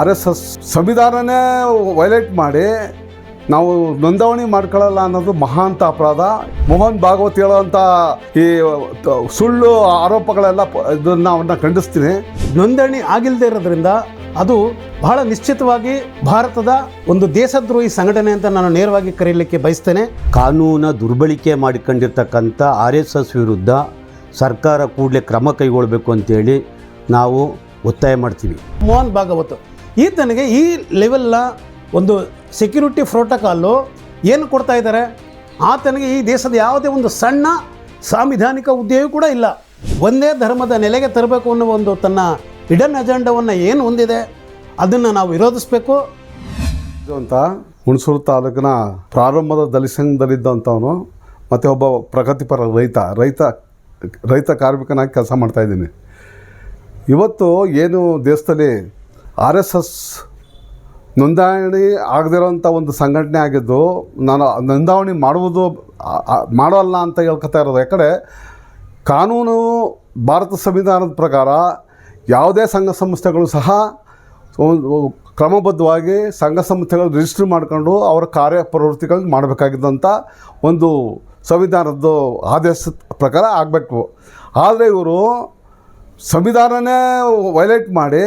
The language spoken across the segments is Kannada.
RSS ಸಂವಿಧಾನನೇ ವೈಲೇಟ್ ಮಾಡಿ ನಾವು ನೋಂದಣಿ ಮಾಡ್ಕೊಳ್ಳಲ್ಲ ಅನ್ನೋದು ಮಹಾಂತ ಅಪರಾಧ. ಮೋಹನ್ ಭಾಗವತ್ ಹೇಳೋವಂಥ ಈ ಸುಳ್ಳು ಆರೋಪಗಳೆಲ್ಲ ಇದನ್ನು ಅವನ್ನ ಖಂಡಿಸ್ತೀನಿ. ನೋಂದಣಿ ಆಗಿಲ್ಲದೆ ಇರೋದ್ರಿಂದ ಅದು ಬಹಳ ನಿಶ್ಚಿತವಾಗಿ ಭಾರತದ ಒಂದು ದೇಶದ್ರೋಹಿ ಸಂಘಟನೆ ಅಂತ ನಾನು ನೇರವಾಗಿ ಕರೆಯಲಿಕ್ಕೆ ಬಯಸ್ತೇನೆ. ಕಾನೂನ ದುರ್ಬಳಕೆ ಮಾಡಿಕೊಂಡಿರ್ತಕ್ಕಂಥ RSS ವಿರುದ್ಧ ಸರ್ಕಾರ ಕೂಡಲೇ ಕ್ರಮ ಕೈಗೊಳ್ಳಬೇಕು ಅಂತೇಳಿ ನಾವು ಒತ್ತಾಯ ಮಾಡ್ತೀವಿ. ಮೋಹನ್ ಭಾಗವತ್ ಈತನಿಗೆ ಈ ಲೆವೆಲ್ನ ಒಂದು ಸೆಕ್ಯೂರಿಟಿ ಪ್ರೋಟೋಕಾಲು ಏನು ಕೊಡ್ತಾ ಇದ್ದಾರೆ, ಆತನಿಗೆ ಈ ದೇಶದ ಯಾವುದೇ ಒಂದು ಸಣ್ಣ ಸಾಂವಿಧಾನಿಕ ಹುದ್ದೆಯೂ ಕೂಡ ಇಲ್ಲ. ಒಂದೇ ಧರ್ಮದ ನೆಲೆಗೆ ತರಬೇಕು ಅನ್ನೋ ಒಂದು ತನ್ನ ಹಿಡನ್ ಅಜೆಂಡವನ್ನು ಏನು ಹೊಂದಿದೆ ಅದನ್ನು ನಾವು ವಿರೋಧಿಸಬೇಕು ಅಂತ ಹುಣಸೂರು ತಾಲೂಕಿನ ಪ್ರಾರಂಭದ ದಲಿತ ಸಂಘದಲ್ಲಿದ್ದಂಥವನು ಮತ್ತು ಒಬ್ಬ ಪ್ರಗತಿಪರ ರೈತ ಕಾರ್ಮಿಕನಾಗಿ ಕೆಲಸ ಮಾಡ್ತಾಯಿದ್ದೀನಿ. ಇವತ್ತು ಏನು ದೇಶದಲ್ಲಿ RSS ನೋಂದಣಿ ಆಗದಿರೋಂಥ ಒಂದು ಸಂಘಟನೆ ಆಗಿದ್ದು ನಾನು ನೋಂದಣಿ ಮಾಡೋಲ್ಲ ಅಂತ ಹೇಳ್ಕೊತಾ ಇರೋದು. ಯಾಕಂದರೆ ಕಾನೂನು ಭಾರತ ಸಂವಿಧಾನದ ಪ್ರಕಾರ ಯಾವುದೇ ಸಂಘ ಸಂಸ್ಥೆಗಳು ಸಹ ಕ್ರಮಬದ್ಧವಾಗಿ ಸಂಘ ಸಂಸ್ಥೆಗಳು ರಿಜಿಸ್ಟರ್ ಮಾಡ್ಕೊಂಡು ಅವರ ಕಾರ್ಯಪ್ರವೃತ್ತಿಗಳನ್ನ ಮಾಡಬೇಕಾಗಿದ್ದಂಥ ಒಂದು ಸಂವಿಧಾನದ ಆದೇಶದ ಪ್ರಕಾರ ಆಗಬೇಕು. ಆದರೆ ಇವರು ಸಂವಿಧಾನನೇ ವೈಲೇಟ್ ಮಾಡಿ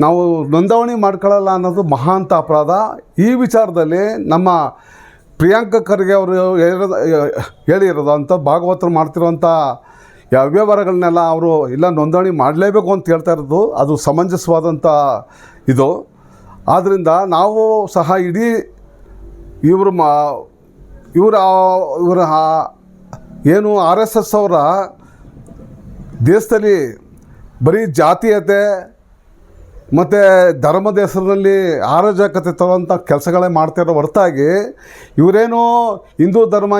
ನಾವು ನೋಂದಣಿ ಮಾಡ್ಕೊಳ್ಳಲ್ಲ ಅನ್ನೋದು ಮಹಾಂತ ಅಪರಾಧ. ಈ ವಿಚಾರದಲ್ಲಿ ನಮ್ಮ ಪ್ರಿಯಾಂಕ ಖರ್ಗೆ ಅವರು ಹೇಳಿರೋದು ಅಂಥ ಭಾಗವತರು ಮಾಡ್ತಿರೋಂಥ ಅವ್ಯವಹಾರಗಳನ್ನೆಲ್ಲ ಅವರು ಇಲ್ಲ ನೋಂದಣಿ ಮಾಡಲೇಬೇಕು ಅಂತ ಹೇಳ್ತಾ ಇರೋದು ಅದು ಸಮಂಜಸವಾದಂಥ ಇದು. ಆದ್ದರಿಂದ ನಾವು ಸಹ ಇಡೀ ಇವರ ಏನು RSS ಅವರ ದೇಶದಲ್ಲಿ ಬರೀ ಜಾತೀಯತೆ ಮತ್ತು ಧರ್ಮದ ಹೆಸರಿನಲ್ಲಿ ಅರಾಜಕತೆ ತರುವಂಥ ಕೆಲಸಗಳೇ ಮಾಡ್ತಿರೋ ಹೊರತಾಗಿ ಇವರೇನು ಹಿಂದೂ ಧರ್ಮ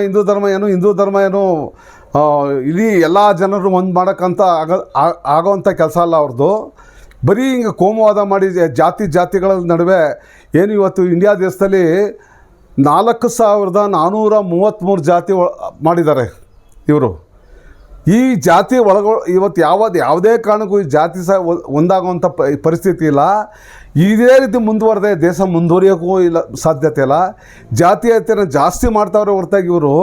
ಏನು ಇಡೀ ಎಲ್ಲ ಜನರು ಒಂದು ಮಾಡೋಕ್ಕಂತ ಆಗೋವಂಥ ಕೆಲಸ ಅಲ್ಲ ಅವ್ರದ್ದು. ಬರೀ ಹಿಂಗೆ ಕೋಮುವಾದ ಮಾಡಿ ಜಾತಿಗಳ ನಡುವೆ ಏನು ಇವತ್ತು ಇಂಡಿಯಾ ದೇಶದಲ್ಲಿ 4433 ಜಾತಿ ಮಾಡಿದ್ದಾರೆ ಇವರು. ಈ ಜಾತಿ ಇವತ್ತು ಯಾವುದೇ ಕಾರಣಕ್ಕೂ ಈ ಜಾತಿ ಸಹ ಒಂದಾಗುವಂಥ ಪರಿಸ್ಥಿತಿ ಇಲ್ಲ. ಇದೇ ರೀತಿ ಮುಂದುವರೆದೇ ದೇಶ ಮುಂದುವರಿಯೋಕ್ಕೂ ಇಲ್ಲ ಸಾಧ್ಯತೆ ಇಲ್ಲ. ಜಾತೀಯತೆಯನ್ನು ಜಾಸ್ತಿ ಮಾಡ್ತಾವ್ರೆ ಹೊರತಾಗಿ ಇವರು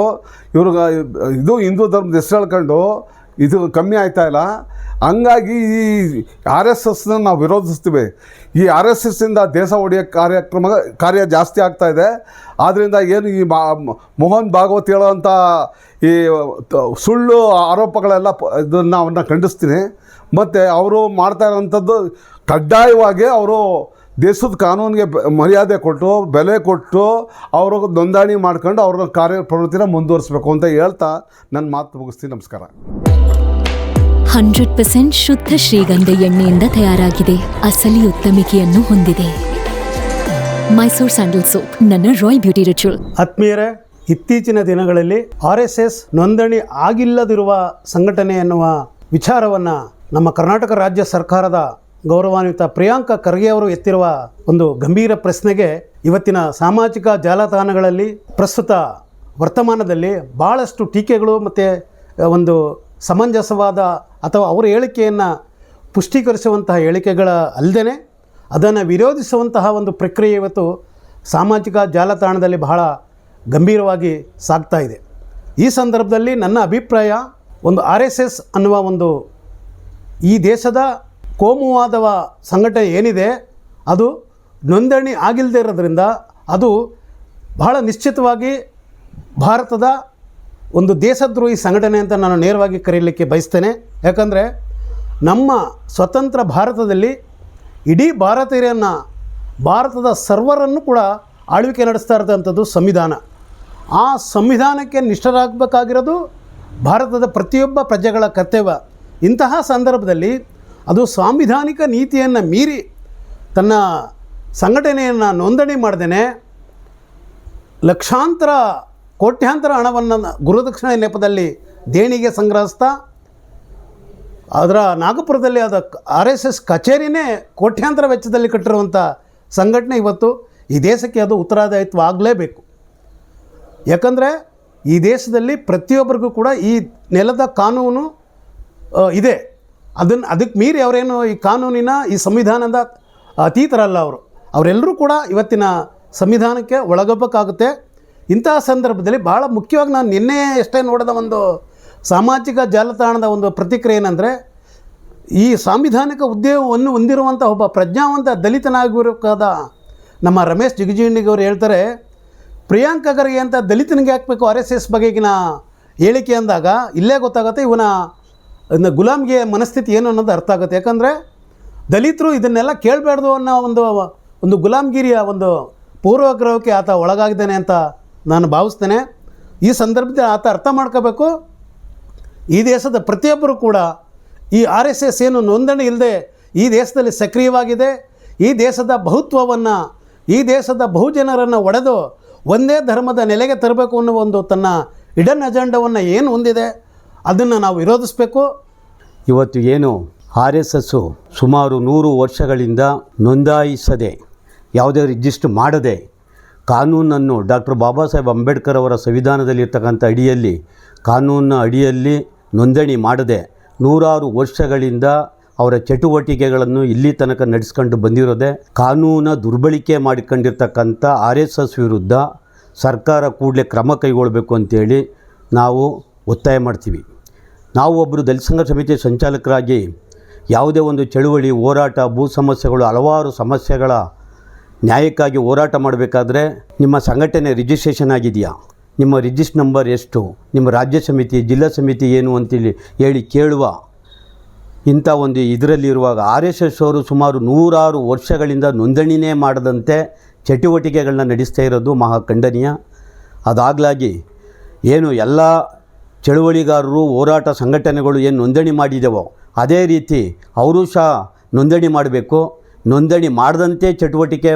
ಇದು ಹಿಂದೂ ಧರ್ಮದ ಹೆಸರು ಹೇಳ್ಕೊಂಡು ಇದು ಕಮ್ಮಿ ಆಗ್ತಾಯಿಲ್ಲ. ಹಂಗಾಗಿ ಈ RSSನ ನಾವು ವಿರೋಧಿಸ್ತೀವಿ. ಈ RSSನಿಂದ ದೇಶ ಒಡೆಯೋ ಕಾರ್ಯ ಜಾಸ್ತಿ ಆಗ್ತಾಯಿದೆ. ಆದ್ದರಿಂದ ಏನು ಈ ಮೋಹನ್ ಭಾಗವತ್ ಹೇಳೋವಂಥ ಈ ಸುಳ್ಳು ಆರೋಪಗಳೆಲ್ಲ ಇದನ್ನು ಅವನ್ನ ಖಂಡಿಸ್ತೀನಿ. ಮತ್ತು ಅವರು ಮಾಡ್ತಾ ಇರೋವಂಥದ್ದು ಕಡ್ಡಾಯವಾಗಿ ಅವರು ದೇಶದ ಕಾನೂನಿಗೆ ಮರ್ಯಾದೆ ಕೊಟ್ಟು ಬೆಲೆ ಕೊಟ್ಟು ಅವರು ನೋಂದಣಿ ಮಾಡ್ಕೊಂಡು ಅವ್ರ ಕಾರ್ಯಪ್ರವೃತ್ತಿನ ಮುಂದುವರಿಸಬೇಕು ಅಂತ ಹೇಳ್ತಾ ನನ್ನ ಮಾತು ಮುಗಿಸ್ತೀನಿ. ನಮಸ್ಕಾರ. 100% ಶುದ್ಧ ಶ್ರೀಗಂಧ ಎಣ್ಣೆಯಿಂದ ತಯಾರಾಗಿದೆ. ಅಸಲಿ ಉತ್ತಮಿಕೆಯನ್ನು ಹೊಂದಿದೆ. ಮೈಸೂರು ಸ್ಯಾಂಡಲ್ ಸೋಪ್, ನನ್ನ ರಾಯಲ್ ಬ್ಯೂಟಿ ರಿಚುವಲ್. ಆತ್ಮೀಯರೇ, ಇತ್ತೀಚಿನ ದಿನಗಳಲ್ಲಿ RSS ನೋಂದಣಿ ಆಗಿಲ್ಲದಿರುವ ಸಂಘಟನೆ ಎನ್ನುವ ವಿಚಾರವನ್ನು ನಮ್ಮ ಕರ್ನಾಟಕ ರಾಜ್ಯ ಸರ್ಕಾರದ ಗೌರವಾನ್ವಿತ ಪ್ರಿಯಾಂಕ ಖರ್ಗೆ ಅವರು ಎತ್ತಿರುವ ಒಂದು ಗಂಭೀರ ಪ್ರಶ್ನೆಗೆ ಇವತ್ತಿನ ಸಾಮಾಜಿಕ ಜಾಲತಾಣಗಳಲ್ಲಿ ಪ್ರಸ್ತುತ ವರ್ತಮಾನದಲ್ಲಿ ಭಾಳಷ್ಟು ಟೀಕೆಗಳು ಮತ್ತು ಒಂದು ಸಮಂಜಸವಾದ ಅಥವಾ ಅವರ ಹೇಳಿಕೆಯನ್ನು ಪುಷ್ಟೀಕರಿಸುವಂತಹ ಹೇಳಿಕೆಗಳ ಅಲ್ಲದೆ ಅದನ್ನು ವಿರೋಧಿಸುವಂತಹ ಒಂದು ಪ್ರಕ್ರಿಯೆ ಇವತ್ತು ಸಾಮಾಜಿಕ ಜಾಲತಾಣದಲ್ಲಿ ಬಹಳ ಗಂಭೀರವಾಗಿ ಸಾಗ್ತಾ ಇದೆ. ಈ ಸಂದರ್ಭದಲ್ಲಿ ನನ್ನ ಅಭಿಪ್ರಾಯ, ಒಂದು RSS ಅನ್ನುವ ಒಂದು ಈ ದೇಶದ ಕೋಮುವಾದವ ಸಂಘಟನೆ ಏನಿದೆ ಅದು ನೋಂದಣಿ ಆಗಿಲ್ಲದೆ ಇರೋದ್ರಿಂದ ಅದು ಬಹಳ ನಿಶ್ಚಿತವಾಗಿ ಭಾರತದ ಒಂದು ದೇಶದ್ರೋಹಿ ಸಂಘಟನೆ ಅಂತ ನಾನು ನೇರವಾಗಿ ಕರೆಯಲಿಕ್ಕೆ ಬಯಸ್ತೇನೆ. ಯಾಕಂದರೆ ನಮ್ಮ ಸ್ವತಂತ್ರ ಭಾರತದಲ್ಲಿ ಇಡೀ ಭಾರತದ ಸರ್ವರನ್ನು ಕೂಡ ಆಳ್ವಿಕೆ ನಡೆಸ್ತಾ ಇರೋದಂಥದ್ದು ಸಂವಿಧಾನ. ಆ ಸಂವಿಧಾನಕ್ಕೆ ನಿಷ್ಠರಾಗಬೇಕಾಗಿರೋದು ಭಾರತದ ಪ್ರತಿಯೊಬ್ಬ ಪ್ರಜೆಗಳ ಕರ್ತವ್ಯ. ಇಂತಹ ಸಂದರ್ಭದಲ್ಲಿ ಅದು ಸಾಂವಿಧಾನಿಕ ನೀತಿಯನ್ನು ಮೀರಿ ತನ್ನ ಸಂಘಟನೆಯನ್ನು ನೋಂದಣಿ ಮಾಡ್ದೇ ಕೋಟ್ಯಾಂತರ ಹಣವನ್ನು ಗುರುದಕ್ಷಿಣೆ ನೆಪದಲ್ಲಿ ದೇಣಿಗೆ ಸಂಗ್ರಹಿಸ್ತಾ ಅದರ ನಾಗಪುರದಲ್ಲಿ ಆದ RSS ಕಚೇರಿನೇ ಕೋಟ್ಯಾಂತರ ವೆಚ್ಚದಲ್ಲಿ ಕಟ್ಟಿರುವಂಥ ಸಂಘಟನೆ ಇವತ್ತು ಈ ದೇಶಕ್ಕೆ ಅದು ಉತ್ತರದಾಯಿತ್ವ ಆಗಲೇಬೇಕು. ಯಾಕಂದರೆ ಈ ದೇಶದಲ್ಲಿ ಪ್ರತಿಯೊಬ್ಬರಿಗೂ ಕೂಡ ಈ ನೆಲದ ಕಾನೂನು ಇದೆ. ಅದಕ್ಕೆ ಮೀರಿ ಅವರೇನು ಈ ಕಾನೂನಿನ ಈ ಸಂವಿಧಾನದ ಅತೀತರಲ್ಲ ಅವರೆಲ್ಲರೂ ಕೂಡ ಇವತ್ತಿನ ಸಂವಿಧಾನಕ್ಕೆ ಒಳಗೋಗಬೇಕಾಗುತ್ತೆ. ಇಂತಹ ಸಂದರ್ಭದಲ್ಲಿ ಭಾಳ ಮುಖ್ಯವಾಗಿ ನಾನು ನಿನ್ನೆ ಎಷ್ಟೇ ನೋಡಿದ ಒಂದು ಸಾಮಾಜಿಕ ಜಾಲತಾಣದ ಒಂದು ಪ್ರತಿಕ್ರಿಯೆ ಏನಂದರೆ, ಈ ಸಾಂವಿಧಾನಿಕ ಹುದ್ದೆಯನ್ನು ಹೊಂದಿರುವಂಥ ಒಬ್ಬ ಪ್ರಜ್ಞಾವಂತ ದಲಿತನಾಗಿರಬೇಕಾದ ನಮ್ಮ ರಮೇಶ್ ಜಿಗಜಿಣಗಿಯವರು ಹೇಳ್ತಾರೆ, ಪ್ರಿಯಾಂಕ ಖರ್ಗೆ ಅಂತ ದಲಿತನಿಗೆ ಹಾಕಬೇಕು RSS ಬಗೆಗಿನ ಹೇಳಿಕೆ ಅಂದಾಗ ಇಲ್ಲೇ ಗೊತ್ತಾಗುತ್ತೆ ಇವನ ಗುಲಾಮ್ಗೆ ಮನಸ್ಥಿತಿ ಏನು ಅನ್ನೋದು ಅರ್ಥ ಆಗುತ್ತೆ. ಯಾಕಂದರೆ ದಲಿತರು ಇದನ್ನೆಲ್ಲ ಕೇಳಬಾರ್ದು ಅನ್ನೋ ಒಂದು ಗುಲಾಮ್ಗಿರಿಯ ಒಂದು ಪೂರ್ವಗ್ರಹಕ್ಕೆ ಆತ ಒಳಗಾಗಿದ್ದಾನೆ ಅಂತ ನಾನು ಭಾವಿಸ್ತೇನೆ. ಈ ಸಂದರ್ಭದಲ್ಲಿ ಆತ ಅರ್ಥ ಮಾಡ್ಕೋಬೇಕು, ಈ ದೇಶದ ಪ್ರತಿಯೊಬ್ಬರು ಕೂಡ ಈ RSS ಏನು ನೋಂದಣಿ ಇಲ್ಲದೆ ಈ ದೇಶದಲ್ಲಿ ಸಕ್ರಿಯವಾಗಿದೆ, ಈ ದೇಶದ ಬಹುತ್ವವನ್ನು, ಈ ದೇಶದ ಬಹುಜನರನ್ನು ಒಡೆದು ಒಂದೇ ಧರ್ಮದ ನೆಲೆಗೆ ತರಬೇಕು ಅನ್ನೋ ಒಂದು ತನ್ನ ಹಿಡನ್ ಅಜೆಂಡವನ್ನು ಏನು ಹೊಂದಿದೆ ಅದನ್ನು ನಾವು ವಿರೋಧಿಸಬೇಕು. ಇವತ್ತು ಏನು RSS ಸುಮಾರು 100 ವರ್ಷಗಳಿಂದ ನೋಂದಾಯಿಸದೆ, ಯಾವುದೇ ರಿಜಿಸ್ಟರ್ ಮಾಡದೆ, ಕಾನೂನನ್ನು ಡಾಕ್ಟರ್ ಬಾಬಾ ಸಾಹೇಬ್ ಅಂಬೇಡ್ಕರ್ ಅವರ ಸಂವಿಧಾನದಲ್ಲಿರ್ತಕ್ಕಂಥ ಅಡಿಯಲ್ಲಿ, ಕಾನೂನಿನ ಅಡಿಯಲ್ಲಿ ನೋಂದಣಿ ಮಾಡದೆ 100 ವರ್ಷಗಳಿಂದ ಅವರ ಚಟುವಟಿಕೆಗಳನ್ನು ಇಲ್ಲಿ ತನಕ ನಡೆಸ್ಕೊಂಡು ಬಂದಿರೋದೆ. ಕಾನೂನ ದುರ್ಬಳಕೆ ಮಾಡಿಕೊಂಡಿರ್ತಕ್ಕಂಥ RSS ವಿರುದ್ಧ ಸರ್ಕಾರ ಕೂಡಲೇ ಕ್ರಮ ಕೈಗೊಳ್ಳಬೇಕು ಅಂತೇಳಿ ನಾವು ಒತ್ತಾಯ ಮಾಡ್ತೀವಿ. ನಾವು ಒಬ್ಬರು ದಲಿತ ಸಂಘರ್ಷ ಸಮಿತಿ ಸಂಚಾಲಕರಾಗಿ ಯಾವುದೇ ಒಂದು ಚಳುವಳಿ, ಹೋರಾಟ, ಭೂ ಸಮಸ್ಯೆಗಳು, ಹಲವಾರು ಸಮಸ್ಯೆಗಳ ನ್ಯಾಯಕ್ಕಾಗಿ ಹೋರಾಟ ಮಾಡಬೇಕಾದ್ರೆ ನಿಮ್ಮ ಸಂಘಟನೆ ರಿಜಿಸ್ಟ್ರೇಷನ್ ಆಗಿದೆಯಾ, ನಿಮ್ಮ ರಿಜಿಸ್ಟರ್ ನಂಬರ್ ಎಷ್ಟು, ನಿಮ್ಮ ರಾಜ್ಯ ಸಮಿತಿ, ಜಿಲ್ಲಾ ಸಮಿತಿ ಏನು ಅಂತೇಳಿ ಹೇಳಿ ಕೇಳುವ ಇಂಥ ಒಂದು ಇದರಲ್ಲಿರುವಾಗ RSS ಅವರು ಸುಮಾರು 100 ವರ್ಷಗಳಿಂದ ನೋಂದಣಿನೇ ಮಾಡದಂತೆ ಚಟುವಟಿಕೆಗಳನ್ನ ನಡೆಸ್ತಾ ಇರೋದು ಮಹಾ ಖಂಡನೀಯ. ಅದಾಗಲಾಗಿ ಏನು ಎಲ್ಲ ಚಳುವಳಿಗಾರರು, ಹೋರಾಟ ಸಂಘಟನೆಗಳು ಏನು ನೋಂದಣಿ ಮಾಡಿದೆವೋ ಅದೇ ರೀತಿ ಅವರು ಸಹ ನೋಂದಣಿ ಮಾಡಬೇಕು. ನೋಂದಣಿ ಮಾಡದಂತೆ ಚಟುವಟಿಕೆ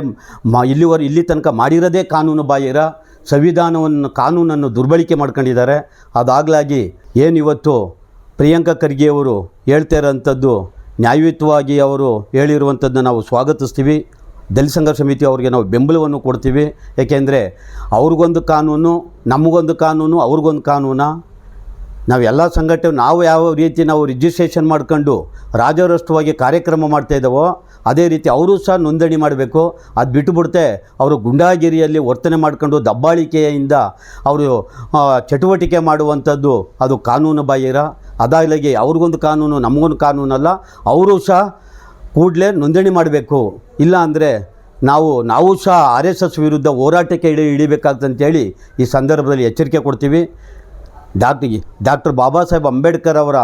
ಇಲ್ಲಿ ತನಕ ಮಾಡಿರೋದೇ ಕಾನೂನು ಬಾಹಿರ, ಕಾನೂನನ್ನು ದುರ್ಬಳಕೆ ಮಾಡ್ಕೊಂಡಿದ್ದಾರೆ. ಅದಾಗಲಾಗಿ ಏನು ಇವತ್ತು ಪ್ರಿಯಾಂಕ ಖರ್ಗೆಯವರು ಹೇಳ್ತಾ ಇರೋಂಥದ್ದು ನ್ಯಾಯಯುತವಾಗಿ ಅವರು ಹೇಳಿರುವಂಥದ್ದನ್ನು ನಾವು ಸ್ವಾಗತಿಸ್ತೀವಿ. ದಲಿತ ಸಂಘರ್ಷ ಸಮಿತಿ ಅವರಿಗೆ ನಾವು ಬೆಂಬಲವನ್ನು ಕೊಡ್ತೀವಿ. ಏಕೆಂದರೆ ಅವ್ರಿಗೊಂದು ಕಾನೂನು, ನಮಗೊಂದು ಕಾನೂನು, ಅವ್ರಿಗೊಂದು ಕಾನೂನು. ನಾವೆಲ್ಲ ಸಂಘಟನೆ ನಾವು ಯಾವ ರೀತಿ ನಾವು ರಿಜಿಸ್ಟ್ರೇಷನ್ ಮಾಡ್ಕೊಂಡು ರಾಜಾರೋಷ್ಟ್ರವಾಗಿ ಕಾರ್ಯಕ್ರಮ ಮಾಡ್ತಾಯಿದ್ದಾವೋ ಅದೇ ರೀತಿ ಅವರು ಸಹ ನೋಂದಣಿ ಮಾಡಬೇಕು. ಅದು ಬಿಟ್ಟುಬಿಡ್ತೆ ಅವರು ಗುಂಡಾಗಿರಿಯಲ್ಲಿ ವರ್ತನೆ ಮಾಡ್ಕೊಂಡು ದಬ್ಬಾಳಿಕೆಯಿಂದ ಅವರು ಚಟುವಟಿಕೆ ಮಾಡುವಂಥದ್ದು ಅದು ಕಾನೂನು ಬಾಹಿರ. ಅದಾಗಲಾಗಿ ಅವ್ರಿಗೊಂದು ಕಾನೂನು, ನಮಗೊಂದು ಕಾನೂನಲ್ಲ. ಅವರು ಸಹ ಕೂಡಲೇ ನೋಂದಣಿ ಮಾಡಬೇಕು. ಇಲ್ಲ ಅಂದರೆ ನಾವು ಸಹ RSS ವಿರುದ್ಧ ಹೋರಾಟಕ್ಕೆ ಇಳಿಬೇಕಾಗ್ತಂತೇಳಿ ಈ ಸಂದರ್ಭದಲ್ಲಿ ಎಚ್ಚರಿಕೆ ಕೊಡ್ತೀವಿ. ಡಾಕ್ಟರ್ ಬಾಬಾ ಸಾಹೇಬ್ ಅಂಬೇಡ್ಕರ್ ಅವರ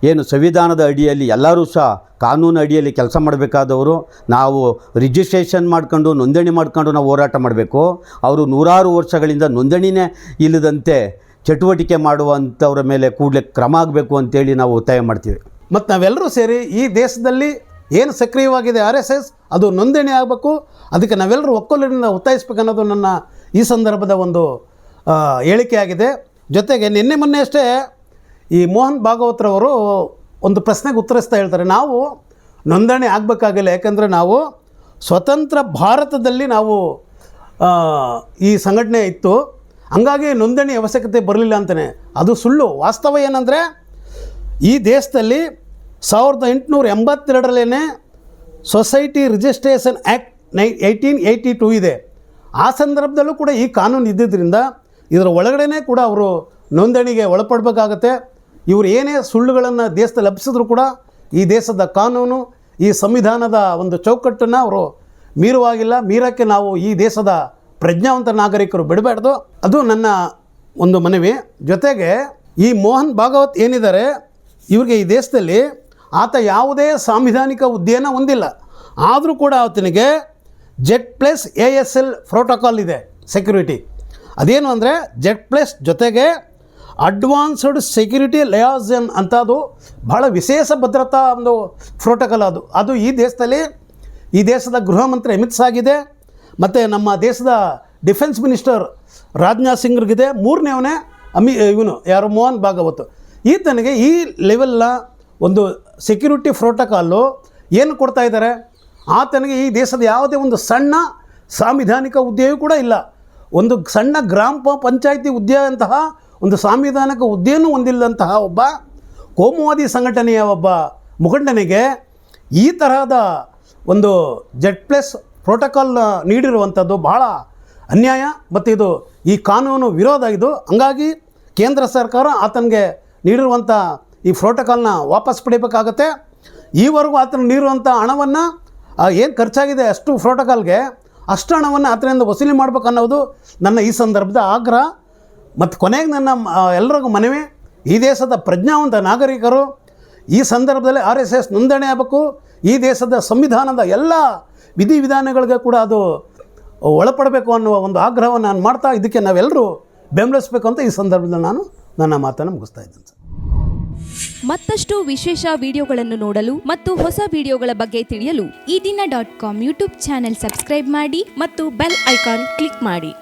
ಏನು ಸಂವಿಧಾನದ ಅಡಿಯಲ್ಲಿ ಎಲ್ಲರೂ ಸಹ ಕಾನೂನು ಅಡಿಯಲ್ಲಿ ಕೆಲಸ ಮಾಡಬೇಕಾದವರು. ನಾವು ರಿಜಿಸ್ಟ್ರೇಷನ್ ಮಾಡ್ಕೊಂಡು ನೋಂದಣಿ ಮಾಡ್ಕೊಂಡು ನಾವು ಹೋರಾಟ ಮಾಡಬೇಕು. ಅವರು 100 ವರ್ಷಗಳಿಂದ ನೋಂದಣಿನೇ ಇಲ್ಲದಂತೆ ಚಟುವಟಿಕೆ ಮಾಡುವಂಥವ್ರ ಮೇಲೆ ಕೂಡಲೇ ಕ್ರಮ ಆಗಬೇಕು ಅಂತೇಳಿ ನಾವು ಒತ್ತಾಯ ಮಾಡ್ತೀವಿ. ಮತ್ತು ನಾವೆಲ್ಲರೂ ಸೇರಿ ಈ ದೇಶದಲ್ಲಿ ಏನು ಸಕ್ರಿಯವಾಗಿದೆ RSS ಅದು ನೋಂದಣಿ ಆಗಬೇಕು. ಅದಕ್ಕೆ ನಾವೆಲ್ಲರೂ ಒಕ್ಕೊಲಿನಿಂದ ಒತ್ತಾಯಿಸ್ಬೇಕು ಅನ್ನೋದು ನನ್ನ ಈ ಸಂದರ್ಭದ ಒಂದು ಹೇಳಿಕೆಯಾಗಿದೆ. ಜೊತೆಗೆ ಮೊನ್ನೆ ಅಷ್ಟೇ ಈ ಮೋಹನ್ ಭಾಗವತ್ರವರು ಒಂದು ಪ್ರಶ್ನೆಗೆ ಉತ್ತರಿಸ್ತಾ ಹೇಳ್ತಾರೆ, ನಾವು ನೋಂದಣಿ ಆಗಬೇಕಾಗಿಲ್ಲ, ಯಾಕಂದರೆ ನಾವು ಸ್ವತಂತ್ರ ಭಾರತದಲ್ಲಿ ನಾವು ಈ ಸಂಘಟನೆ ಇತ್ತು, ಹಂಗಾಗಿ ನೋಂದಣಿ ಅವಶ್ಯಕತೆ ಬರಲಿಲ್ಲ ಅಂತಲೇ. ಅದು ಸುಳ್ಳು. ವಾಸ್ತವ ಏನಂದರೆ ಈ ದೇಶದಲ್ಲಿ 1882 ಸೊಸೈಟಿ ರಿಜಿಸ್ಟ್ರೇಷನ್ ಆ್ಯಕ್ಟ್ 1882 ಇದೆ. ಆ ಸಂದರ್ಭದಲ್ಲೂ ಕೂಡ ಈ ಕಾನೂನು ಇದ್ದಿದ್ದರಿಂದ ಇದರ ಒಳಗಡೆ ಕೂಡ ಅವರು ನೋಂದಣಿಗೆ ಒಳಪಡಬೇಕಾಗತ್ತೆ. ಇವರು ಏನೇ ಸುಳ್ಳುಗಳನ್ನು ದೇಶದಲ್ಲಿ ಹಬ್ಬಿಸಿದ್ರು ಕೂಡ ಈ ದೇಶದ ಕಾನೂನು, ಈ ಸಂವಿಧಾನದ ಒಂದು ಚೌಕಟ್ಟನ್ನು ಅವರು ಮೀರುವಾಗಿಲ್ಲ. ಮೀರೋಕ್ಕೆ ನಾವು ಈ ದೇಶದ ಪ್ರಜ್ಞಾವಂತ ನಾಗರಿಕರು ಬಿಡಬಾರ್ದು. ಅದು ನನ್ನ ಒಂದು ಮನವಿ. ಜೊತೆಗೆ ಈ ಮೋಹನ್ ಭಾಗವತ್ ಏನಿದ್ದಾರೆ, ಇವ್ರಿಗೆ ಈ ದೇಶದಲ್ಲಿ ಆತ ಯಾವುದೇ ಸಾಂವಿಧಾನಿಕ ಹುದ್ದೆಯನ್ನು ಹೊಂದಿಲ್ಲ. ಆದರೂ ಕೂಡ ಆತನಿಗೆ Z+ASL ಪ್ರೋಟೋಕಾಲ್ ಇದೆ ಸೆಕ್ಯೂರಿಟಿ. ಅದೇನು ಅಂದರೆ Z+ ಜೊತೆಗೆ ಅಡ್ವಾನ್ಸ್ಡ್ ಸೆಕ್ಯೂರಿಟಿ ಲಯಾಸನ್ ಅಂತ, ಅದು ಭಾಳ ವಿಶೇಷ ಭದ್ರತಾ ಒಂದು ಪ್ರೋಟೋಕಾಲ್. ಅದು ಈ ದೇಶದಲ್ಲಿ ಈ ದೇಶದ ಗೃಹ ಮಂತ್ರಿ ಅಮಿತ್ ಶಾಗಿದೆ, ಮತ್ತು ನಮ್ಮ ದೇಶದ ಡಿಫೆನ್ಸ್ ಮಿನಿಸ್ಟರ್ ರಾಜನಾಥ್ ಸಿಂಗ್ರಿಗಿದೆ. ಮೂರನೇವನೇ ಇವನು ಯಾರು ಮೋಹನ್ ಭಾಗವತ್. ಈತನಿಗೆ ಈ ಲೆವೆಲ್ನ ಒಂದು ಸೆಕ್ಯೂರಿಟಿ ಪ್ರೋಟೋಕಾಲು ಏನು ಕೊಡ್ತಾ ಇದ್ದಾರೆ, ಆತನಿಗೆ ಈ ದೇಶದ ಯಾವುದೇ ಒಂದು ಸಣ್ಣ ಸಾಂವಿಧಾನಿಕ ಹುದ್ದೆಯೂ ಕೂಡ ಇಲ್ಲ. ಒಂದು ಸಣ್ಣ ಗ್ರಾಮ ಪಂಚಾಯಿತಿ ಹುದ್ದೆಯಂತಹ ಒಂದು ಸಾಂವಿಧಾನಿಕ ಹುದ್ದೆಯನ್ನು ಹೊಂದಿಲ್ಲದಂತಹ ಒಬ್ಬ ಕೋಮುವಾದಿ ಸಂಘಟನೆಯ ಒಬ್ಬ ಮುಖಂಡನಿಗೆ ಈ ತರಹದ ಒಂದು Z+ ಪ್ರೋಟೋಕಾಲ್ ನೀಡಿರುವಂಥದ್ದು ಬಹಳ ಅನ್ಯಾಯ ಮತ್ತು ಇದು ಈ ಕಾನೂನು ವಿರೋಧ ಇದು. ಹಂಗಾಗಿ ಕೇಂದ್ರ ಸರ್ಕಾರ ಆತನಿಗೆ ನೀಡಿರುವಂಥ ಈ ಪ್ರೋಟೋಕಾಲ್ನ ವಾಪಸ್ ಪಡಿಬೇಕಾಗತ್ತೆ. ಈವರೆಗೂ ಆತನ ನೀಡಿರುವಂಥ ಹಣವನ್ನು ಏನು ಖರ್ಚಾಗಿದೆ ಅಷ್ಟು ಪ್ರೋಟೋಕಾಲ್ಗೆ ಅಷ್ಟು ಹಣವನ್ನು ಆತನಿಂದ ವಸೂಲಿ ಮಾಡಬೇಕು ಅನ್ನೋದು ನನ್ನ ಈ ಸಂದರ್ಭದ ಆಗ್ರಹ. ಮತ್ತು ಕೊನೆಗೆ ನನ್ನ ಎಲ್ಲರಿಗೂ ಮನವಿ, ಈ ದೇಶದ ಪ್ರಜ್ಞಾವಂತ ನಾಗರಿಕರು ಈ ಸಂದರ್ಭದಲ್ಲಿ RSS ನೋಂದಣಿ ಆಗಬೇಕು. ಈ ದೇಶದ ಸಂವಿಧಾನದ ಎಲ್ಲ ವಿಧಿವಿಧಾನಗಳಿಗೆ ಕೂಡ ಅದು ಒಳಪಡಬೇಕು ಅನ್ನುವ ಒಂದು ಆಗ್ರಹವನ್ನು ನಾನು ಮಾಡ್ತಾ, ಇದಕ್ಕೆ ನಾವೆಲ್ಲರೂ ಬೆಂಬಲಿಸಬೇಕು ಅಂತ ಈ ಸಂದರ್ಭದಲ್ಲಿ ನಾನು ನನ್ನ ಮಾತನ್ನು ಮುಗಿಸ್ತಾ ಇದ್ದೇನೆ. ಮತ್ತಷ್ಟು ವಿಶೇಷ ವಿಡಿಯೋಗಳನ್ನು ನೋಡಲು ಮತ್ತು ಹೊಸ ವಿಡಿಯೋಗಳ ಬಗ್ಗೆ ತಿಳಿಯಲು ಈ ದಿನ .com ಯೂಟ್ಯೂಬ್ ಚಾನೆಲ್ ಸಬ್ಸ್ಕ್ರೈಬ್ ಮಾಡಿ ಮತ್ತು ಬೆಲ್ ಐಕಾನ್ ಕ್ಲಿಕ್ ಮಾಡಿ.